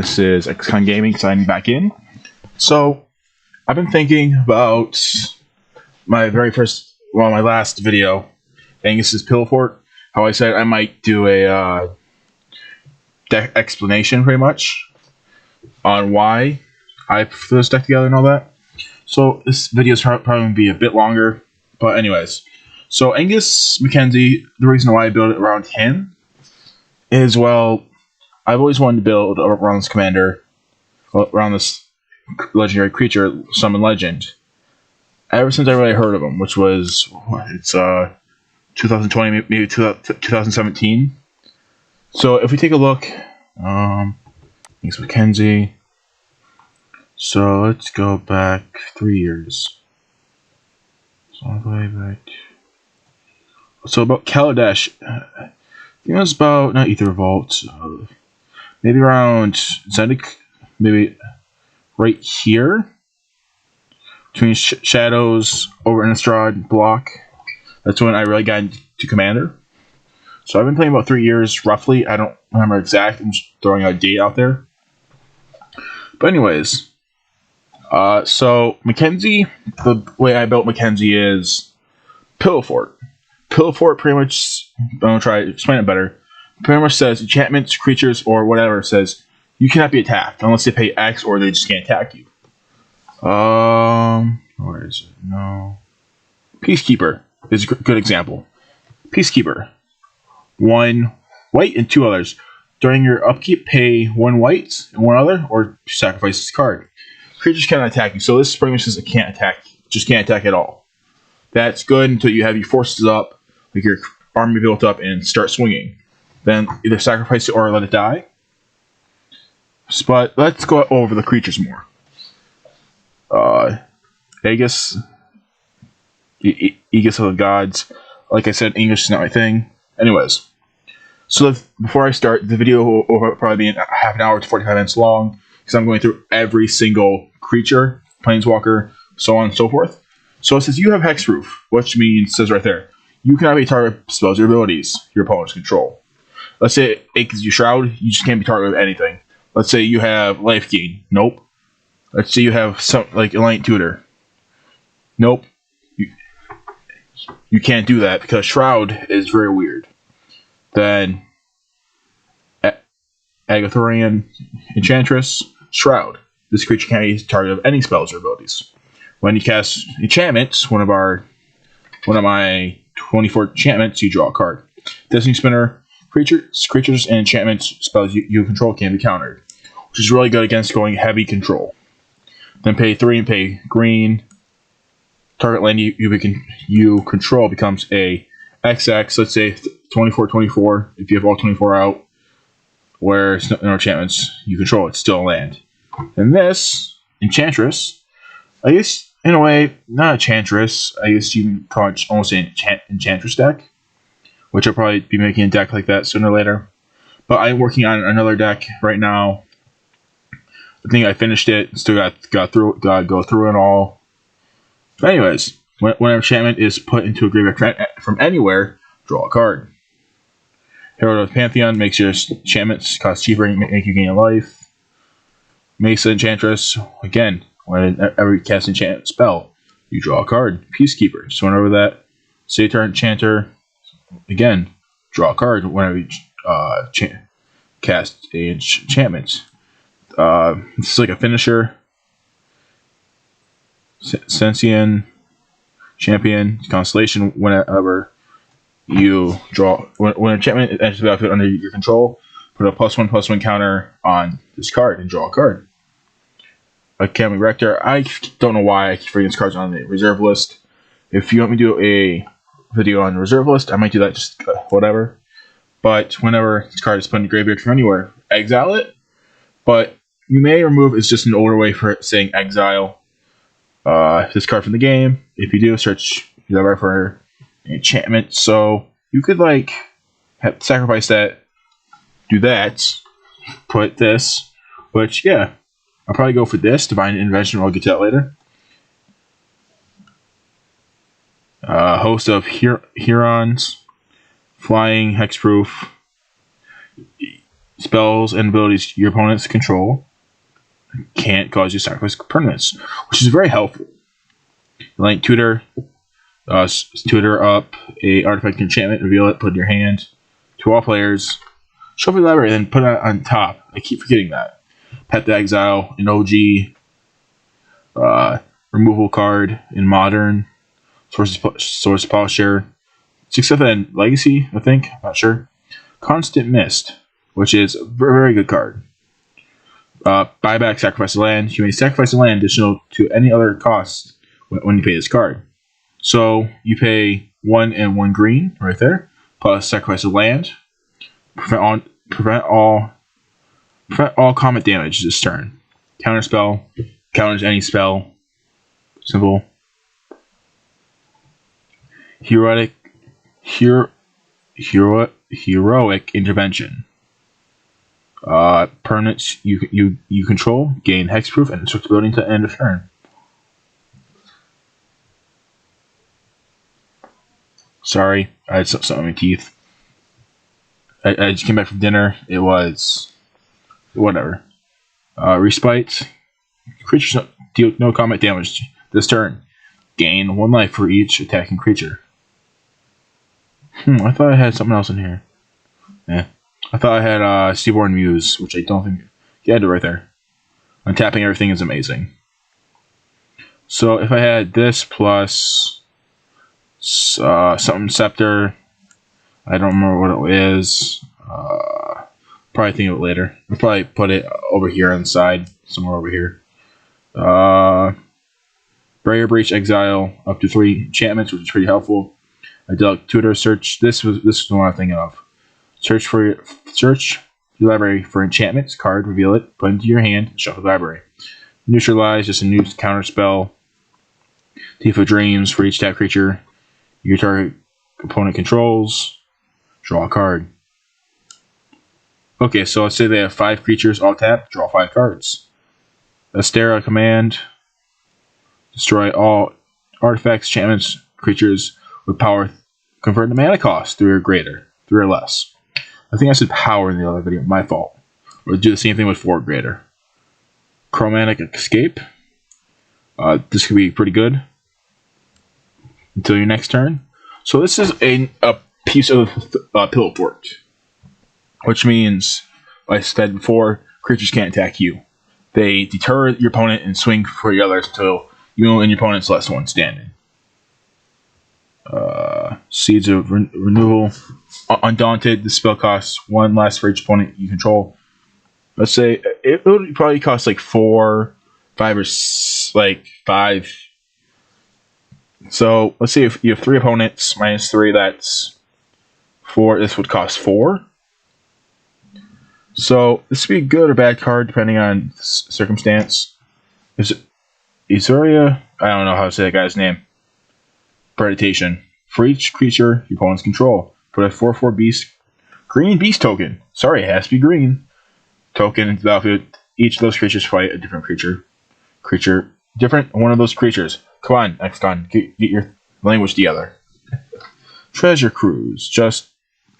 this is Xcon Gaming signing back in. So, I've been thinking about my last video, Angus'S Pill Fort. How I said I might do a deck explanation, pretty much, on why I put this deck together and all that. So, this video is probably going to be a bit longer, but anyways. So, Angus Mackenzie, the reason why I built it around him is, well, I've always wanted to build around this commander, around this legendary creature, Summon Legend, ever since I really heard of him, which was, 2020, maybe 2017. So if we take a look, Angus Mackenzie, so let's go back 3 years. So all the way back. So about Kaladesh, I think it was about, not Ether Vault, maybe around Zendikar, maybe right here, between Shadows over Innistrad block. That's when I really got into Commander. So I've been playing about 3 years, roughly. I don't remember exact. I'm just throwing a date out there. But anyways, so Mackenzie, the way I built Mackenzie is Pillow Fort. Pillow Fort pretty much, I'm going to try to explain it better, pretty much says enchantments, creatures, or whatever says you cannot be attacked unless they pay X or they just can't attack you. Where is it? No. Peacekeeper is a good example. Peacekeeper. 1 white and 2 others. During your upkeep, pay 1 white and 1 other, or sacrifice this card. Creatures cannot attack you, so this pretty much says it can't attack. Just can't attack at all. That's good until you have your forces up, like your army built up, and start swinging. Then either sacrifice it or let it die. But let's go over the creatures more. Aegis of the Gods. Like I said, English is not my thing. Anyways, so before I start, the video will probably be half an hour to 45 minutes long, because I'm going through every single creature, planeswalker, so on and so forth. So it says you have hexproof, which means, it says right there, you cannot be targeted with spells or abilities your opponents control. Let's say it gives you Shroud, you just can't be targeted with anything. Let's say you have Life Gain, nope. Let's say you have some like Alliant Tutor, nope. You can't do that because Shroud is very weird. Then Agathorian Enchantress, Shroud. This creature can't be targeted with any spells or abilities. When you cast enchantments, one of my 24 enchantments, you draw a card. Destiny Spinner, creatures and enchantments spells you control can be countered, which is really good against going heavy control. Then pay 3 and pay green. Target land you control becomes a XX, let's say 24/24, if you have all 24 out, where no enchantments you control, it's still a land. And this, Enchantress, I guess, in a way, not Enchantress, I guess you can call it almost an Enchantress deck, which I'll probably be making a deck like that sooner or later. But I'm working on another deck right now. I think I finished it, still got go through it all. But anyways, when an enchantment is put into a graveyard from anywhere, draw a card. Herald of the Pantheon makes your enchantments cost cheaper and make you gain a life. Mesa Enchantress, again, whenever you cast an enchantment spell, you draw a card. Peacekeeper, so whenever that Satyr Enchanter, again, draw a card whenever you cast an enchantment. This is like a finisher. Sentient Champion, Constellation, whenever you draw, when an enchantment enters the battlefield under your control, put a +1/+1 counter on this card and draw a card. Academy Rector, I don't know why I keep bringing these cards on the reserve list. If you want me to do a video on the reserve list, I might do that, just whatever. But whenever this card is put in the graveyard from anywhere, exile it. But you may remove, it's just an older way for saying exile. This card from the game. If you do, search for enchantment. So you could like sacrifice that, do that, put this, which yeah, I'll probably go for this Divine Intervention. I'll get to that later. Host of Herons, flying, hexproof. Spells and abilities your opponents control can't cause you to sacrifice permanents, which is very helpful. Like tutor up a artifact enchantment, reveal it, put it in your hand. To all players, shuffle your library, then put it on top. I keep forgetting that. Pet the Exile, an OG, removal card in Modern, Source Plowshare, 6th and Legacy, I think, not sure. Constant Mist, which is a very good card. Buyback, sacrifice a land. You may sacrifice a land additional to any other cost when you pay this card. So you pay 1 and 1 green right there, plus sacrifice a land. Prevent all combat damage this turn. Counterspell, counters any spell. Simple. Heroic intervention. Permanents you control gain hexproof and indestructibility to end of turn. Sorry, I had something in my teeth. I just came back from dinner. It was whatever. Respite. Creatures deal no combat damage this turn. Gain 1 life for each attacking creature. I thought I had something else in here. Yeah. I thought I had Seaborn Muse, which I don't think... Yeah, I do right there. Untapping everything is amazing. So if I had this plus... something Scepter... I don't remember what it is. Probably think of it later. I'll probably put it over here on the side. Somewhere over here. Barrier Breach, Exile, up to 3 enchantments, which is pretty helpful. I did tutor search. This was the one I'm thinking of. Search your library for enchantments card, reveal it, put it into your hand, shuffle the library. Neutralize, just a new counter spell. Thief of Dreams for each tap creature your target opponent controls. Draw a card. Okay, so let's say they have 5 creatures all tap, draw 5 cards. Astera command. Destroy all artifacts, enchantments, creatures with power convert to mana cost 3 or greater, 3 or less. I think I said power in the other video, my fault. We'll do the same thing with 4 or greater. Chromatic Escape. This could be pretty good until your next turn. So this is a piece of Pillow Fort, which means, like I said before, creatures can't attack you. They deter your opponent and swing for the others until you and your opponent's last one standing. Seeds of Renewal. Undaunted, the spell costs 1 less for each opponent you control. Let's say it would probably cost like 4, 5, or 5. So let's say if you have 3 opponents, minus 3, that's 4. This would cost 4. So this would be a good or bad card depending on circumstance. Is it Izuria? I don't know how to say that guy's name. Predatation. For each creature your opponents control, put a 4/4 beast, green beast token. Sorry, it has to be green. Token into the battlefield. Each of those creatures fight a different creature. Different one of those creatures. Come on, XCon, get your language together. Treasure Cruise.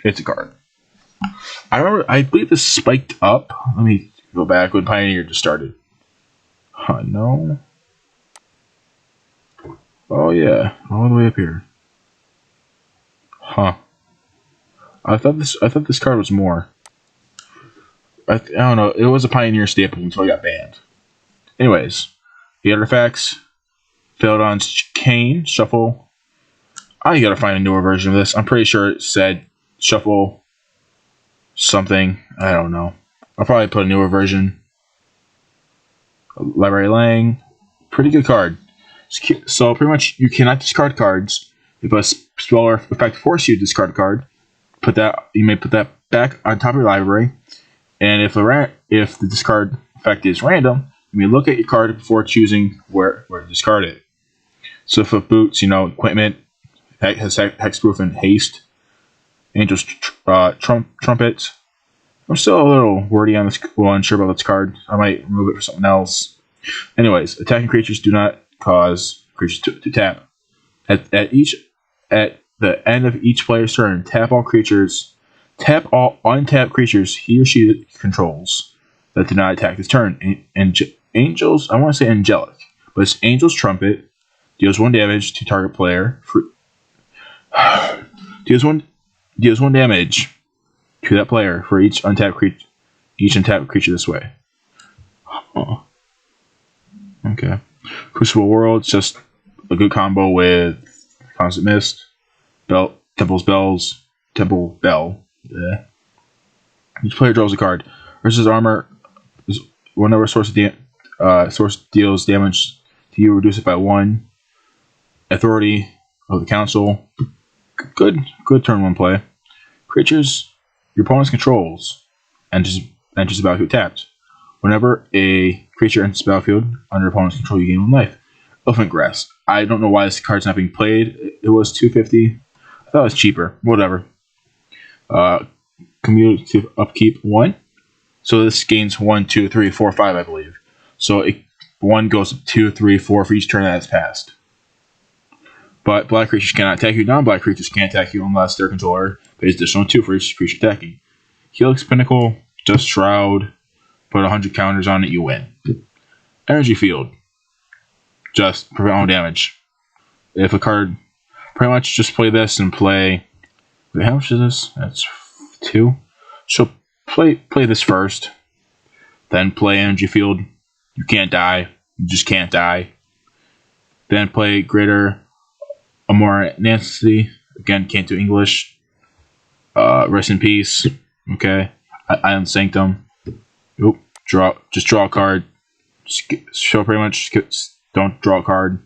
It's a card. I believe this spiked up. Let me go back when Pioneer just started. No. Oh yeah, all the way up here. I thought this card was more. I don't know. It was a Pioneer staple until it got banned. Anyways, the artifacts. Feldon's Cane. Shuffle. I gotta find a newer version of this. I'm pretty sure it said shuffle something. I don't know. I'll probably put a newer version. Library Lang. Pretty good card. So pretty much you cannot discard cards. If a spell or effect forces you to discard a card, you may put that back on top of your library. And if the discard effect is random, you may look at your card before choosing where to discard it. So for boots, equipment has hexproof and haste. Angel's trumpet. I'm still a little wordy on this. Well, unsure about this card. I might remove it for something else. Anyways, attacking creatures do not cause creatures to tap. At the end of each player's turn, tap all creatures Tap all untapped creatures he or she controls that do not attack this turn. Angels, I want to say angelic, but it's Angel's Trumpet. Deals 1 damage to target player. Deals one damage to that player for each untapped creature this way. Oh. Okay. Crucible World's just a good combo with Constant Mist, Temple Bell. Yeah. Each player draws a card. Versus armor. Whenever source deals damage to you, reduce it by 1. Authority of the Council. Good turn 1 play. Creatures your opponent's controls enters the battlefield tapped. Whenever a creature enters the battlefield under opponent's control, you gain 1 life. Elephant Grass. I don't know why this card's not being played. It was $250. I thought it was cheaper. Whatever. Cumulative upkeep 1. So this gains 1, 2, 3, 4, 5, I believe. So 1 goes up 2, 3, 4 for each turn that has passed. But black creatures cannot attack you. Non-black creatures can't attack you unless their controller pays additional 2 for each creature attacking. Helix Pinnacle, just Shroud. Put 100 counters on it, you win. Energy Field. Just prevent all damage. If a card... Pretty much just play this and play... Wait, how much is this? That's 2. So play this first. Then play Energy Field. You can't die. You just can't die. Then play Greater... Amora Nancy, again, can't do English. Rest in peace. Okay. Island Sanctum. Oop. Just draw a card. Show pretty much. Don't draw a card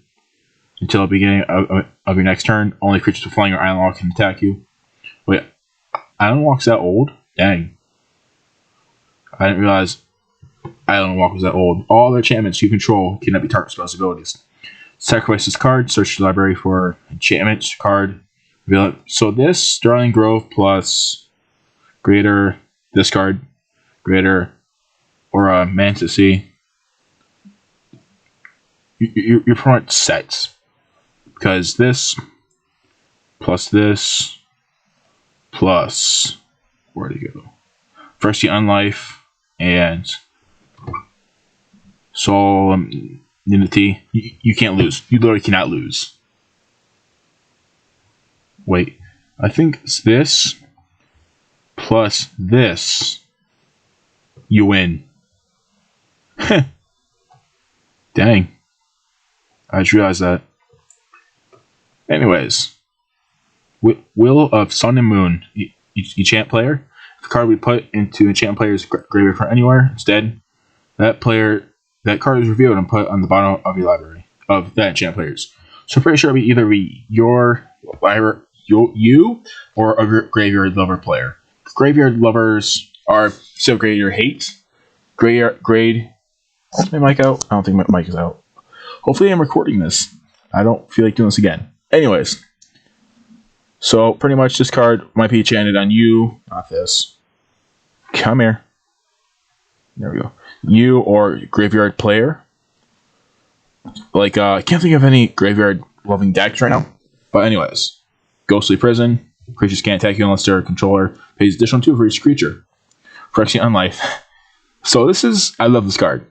until the beginning of your next turn. Only creatures with flying or island walk can attack you. Wait, Island Walk's that old? Dang. I didn't realize Island Walk was that old. All the enchantments you control cannot be target spells abilities. Sacrifice this card, search your library for enchantment card. So this Sterling Grove plus Greater, this card, Greater, or a Mantis Sea. You're pretty much set. Because this, plus, where'd it go? First the Unlife, and Solemnity. You can't lose. You literally cannot lose. Wait, I think it's this plus this. You win. Dang. I just realized that. Anyways. Will of Sun and Moon. Enchant player. If the card we put into enchant player's graveyard from anywhere, instead, that card is revealed and put on the bottom of your library of that enchant players. So pretty sure it'll be either you or a graveyard lover player. Graveyard lovers are still graveyard hate. Grade. Is my mic out? I don't think my mic is out. Hopefully I'm recording this. I don't feel like doing this again. Anyways. So pretty much this card might be enchanted on you. Not this. Come here. There we go. You or graveyard player. Like, I can't think of any graveyard loving decks right now. But anyways. Ghostly Prison. Creatures can't attack you unless their controller pays additional 2 for each creature. Phyrexian Unlife. So this is... I love this card.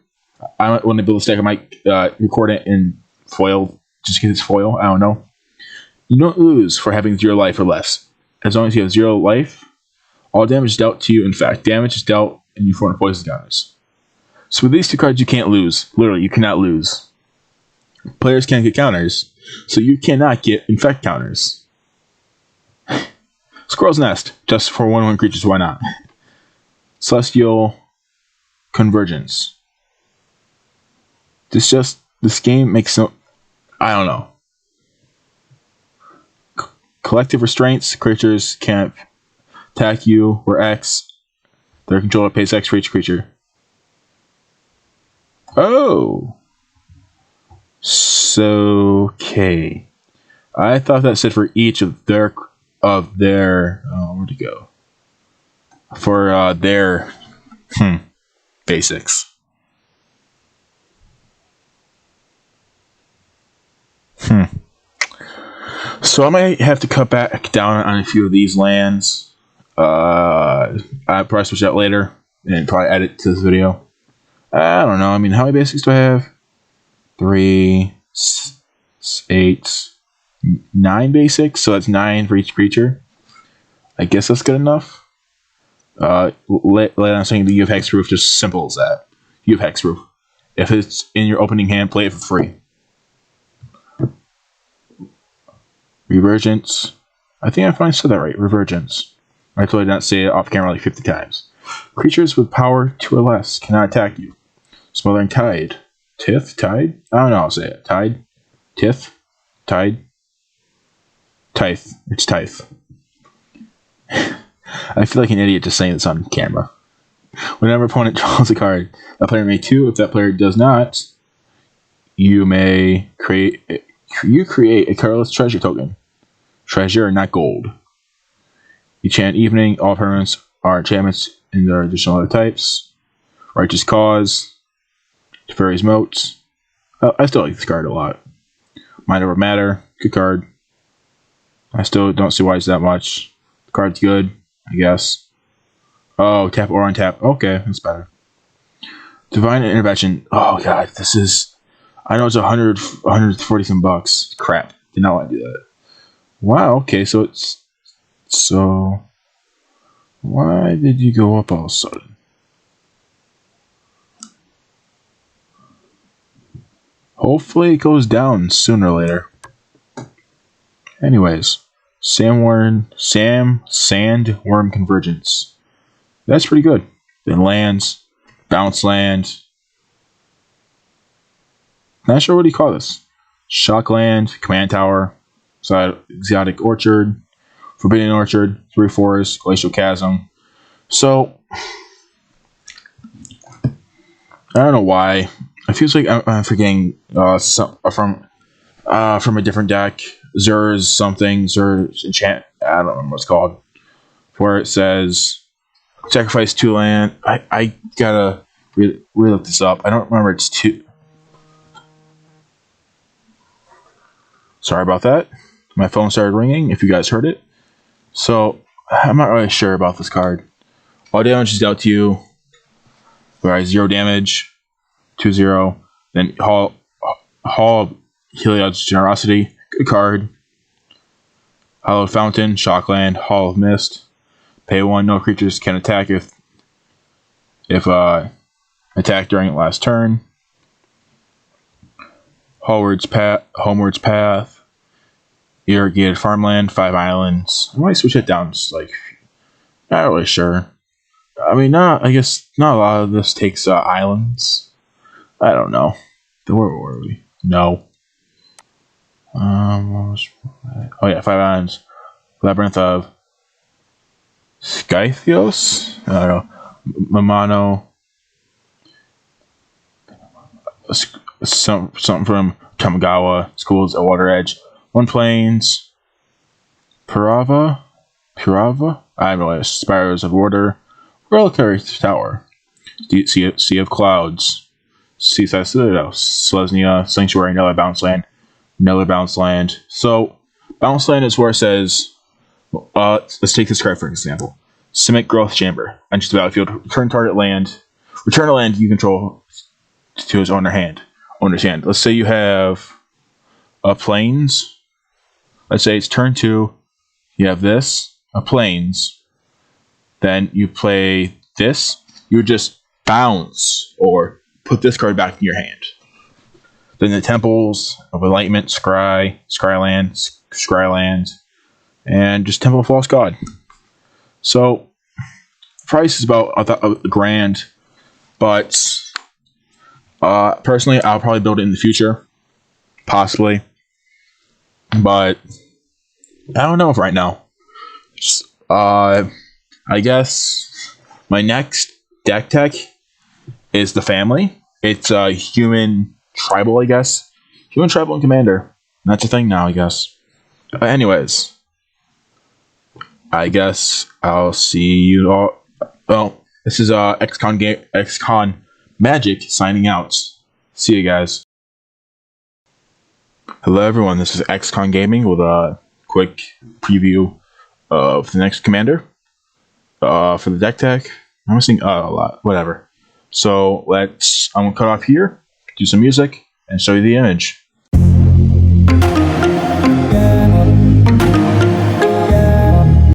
When I build this deck, I might record it in foil. Just get this foil. I don't know. You don't lose for having 0 life or less. As long as you have 0 life, all damage is dealt to you. In fact, damage is dealt and you form poison counters. So with these 2 cards, you can't lose. Literally, you cannot lose. Players can't get counters, so you cannot get infect counters. Squirrel's Nest, just for 1/1 creatures, why not? Celestial Convergence. This game makes no... I don't know. Collective Restraints, creatures can't attack you, or X. Their controller pays X for each creature. Oh! So, okay. I thought that said for each of their where'd it go? For their basics. So I might have to cut back down on a few of these lands. I'll probably switch that later and probably edit to this video. I don't know. I mean, how many basics do I have? 3, 8, 9 basics. So that's 9 for each creature. I guess that's good enough. Later on saying the you have hexproof, just simple as that. You have hexproof. If it's in your opening hand, play it for free. Revergence. I think I finally said that right. Revergence. I totally did not say it off camera like 50 times. Creatures with power 2 or less cannot attack you. Smothering Tide. Tith? Tide? I don't know how to say it. Tide? Tith? Tide? Tithe. It's Tithe. I feel like an idiot just saying this on camera. Whenever opponent draws a card, that player may too. If that player does not, you may create a colorless treasure token. Treasure, not gold. You chant Evening. All permanents are enchantments in their additional other types. Righteous Cause. Teferi's Moat. I still like this card a lot. Mind Over Matter. Good card. I still don't see why it's that much. The card's good, I guess. Oh, tap or untap. Okay, that's better. Divine Intervention. Oh god, this is... I know it's 140 some bucks. Crap. Did not want to do that. Wow, okay, so it's... So... Why did you go up all of a sudden? Hopefully it goes down sooner or later. Anyways. Sandworm Convergence. That's pretty good. Then lands. Bounce land. Not sure what do you call this. Shockland. Command Tower. Exotic Orchard. Forbidden Orchard. 3 Forests. Glacial Chasm. So, I don't know why. It feels like I'm forgetting from a different deck. Zur's Enchant. I don't remember what it's called. Where it says sacrifice 2 land. I gotta re-look this up. I don't remember it's 2. Sorry about that. My phone started ringing, if you guys heard it. So, I'm not really sure about this card. All damage is dealt to you. Alright, 0 damage. 2-0. Then Hall of Heliod's Generosity. Good card. Hallowed Fountain. Shockland. Hall of Mist. Pay 1. No creatures can attack if attacked during last turn. Homewards Path. Irrigated Farmland. 5 islands. I might switch it down. Just like, not really sure. I mean, I guess not a lot of this takes islands. I don't know. Where were we? No. Oh yeah, 5 islands. Labyrinth of Skythios? I don't know. Mamano. Something from Kamigawa. Schools at Water Edge. 1 Plains. Pirava? I don't know. Spirals of Water. Reliquary Tower. Sea of Clouds. Seaside Citadel. Selesnya. Sanctuary. Another bounce land. So, bounce land is where it says, let's take this card for example. Simic Growth Chamber. Enters the battlefield. Return a land you control to his owner's hand. Let's say you have a Plains. Let's say it's turn 2. You have this, a Plains. Then you play this. You just bounce or put this card back in your hand. Then the Temples of Enlightenment, Scryland, and just Temple of False God. So, price is about $1,000, but personally, I'll probably build it in the future, possibly, but I don't know if right now. I guess my next deck tech is the family. It's a human tribal, I guess. Human tribal and commander. That's a thing now, I guess. Anyways, I guess I'll see you all. Well, this is XCon Magic signing out. See you guys. Hello everyone, this is XCon Gaming with a quick preview of the next commander. For the deck tech, I'm missing a lot. Whatever. So I'm gonna cut off here, do some music, and show you the image.